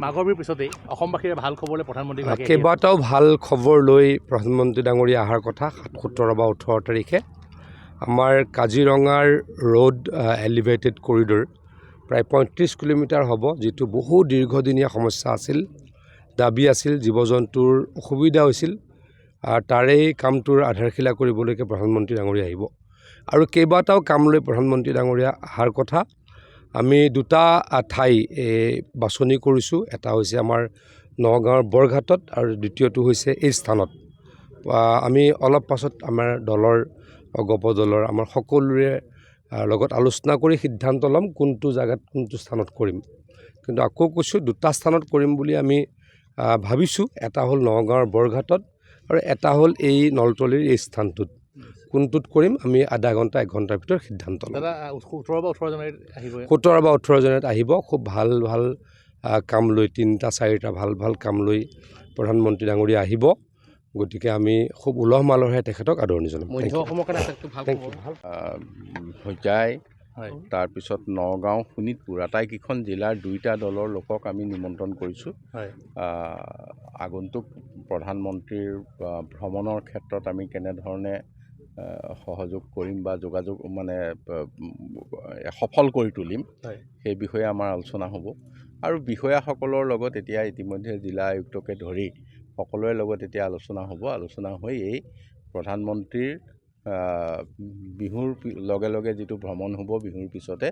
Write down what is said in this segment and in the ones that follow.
মাঘৰ বিহুৰ পিছতেই অসমবাসীৰ ভাল খবৰলৈ প্ৰধানমন্ত্ৰী কেইবাটাও ভাল খবৰ লৈ প্ৰধানমন্ত্ৰী ডাঙৰীয়া অহাৰ কথা 17 বা 18 তাৰিখে আমাৰ কাজিৰঙাৰ ৰোড এলিভেটেড কৰিডৰ প্ৰায় 35 কিলোমিটাৰ হ'ব, যিটো বহু দীৰ্ঘদিনীয়া সমস্যা আছিল, দাবী আছিল, জীৱ জন্তুৰ অসুবিধা হৈছিল। তাৰেই কামটোৰ আধাৰশিলা কৰিবলৈকে প্ৰধানমন্ত্ৰী ডাঙৰীয়া আহিব আৰু কেইবাটাও কাম লৈ প্ৰধানমন্ত্ৰী ডাঙৰীয়া অহাৰ কথা। আমি দুটা ঠাই বাছনি কৰিছোঁ, এটা হৈছে আমাৰ নগাঁৱৰ বৰঘাটত আৰু দ্বিতীয়টো হৈছে এই স্থানত। আমি অলপ পাছত আমাৰ দলৰ গপদলৰ আমাৰ সকলোৰে লগত আলোচনা কৰি সিদ্ধান্ত ল'ম কোনটো জাগাত কোনটো স্থানত কৰিম। কিন্তু আকৌ কৈছোঁ দুটা স্থানত কৰিম বুলি আমি ভাবিছোঁ, এটা হ'ল নগাঁৱৰ বৰঘাটত আৰু এটা হ'ল এই নলতলিৰ এই স্থানটোত। কোনটোত কৰিম আমি আধা ঘণ্টা 1 ঘণ্টাৰ ভিতৰত সিদ্ধান্ত ল'ম। 17 বা 18 জানুৱাৰীত আহিব। 17 বা 18 জানুৱাৰীত আহিব। খুব ভাল ভাল কাম লৈ 3-4টা ভাল ভাল কাম লৈ প্ৰধানমন্ত্ৰী ডাঙৰীয়া আহিব। গতিকে আমি খুব উলহ মালহেৰে তেখেতক আদৰণি জনাম। মধ্য অসমৰ কাৰণে ভাল হোজাই, তাৰপিছত নগাঁও, শোণিতপুৰ আটাইকেইখন জিলাৰ 2টা দলৰ লোকক আমি নিমন্ত্ৰণ কৰিছোঁ। আগন্তুক প্ৰধানমন্ত্ৰীৰ ভ্ৰমণৰ ক্ষেত্ৰত আমি কেনেধৰণে সহযোগ কৰিম বা যোগাযোগ সফল কৰি তুলিম, সেই বিষয়ে আমাৰ আলোচনা হ'ব। আৰু বিষয়াসকলৰ লগত এতিয়া ইতিমধ্যে জিলা আয়ুক্তকে ধৰি সকলোৰে লগত এতিয়া আলোচনা হ'ব। আলোচনা হৈ এই প্ৰধানমন্ত্ৰীৰ বিহুৰ লগে লগে যিটো ভ্ৰমণ হ'ব, বিহুৰ পিছতে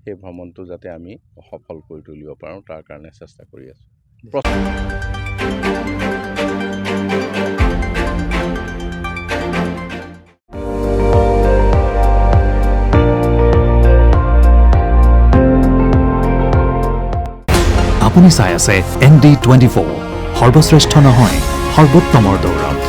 সেই ভ্ৰমণটো যাতে আমি সফল কৰি তুলিব পাৰোঁ, তাৰ কাৰণে চেষ্টা কৰি আছোঁ। আপুনি চাই আছে ND24, সৰ্বশ্ৰেষ্ঠ নহয় সৰ্বোত্তমৰ দৌৰত।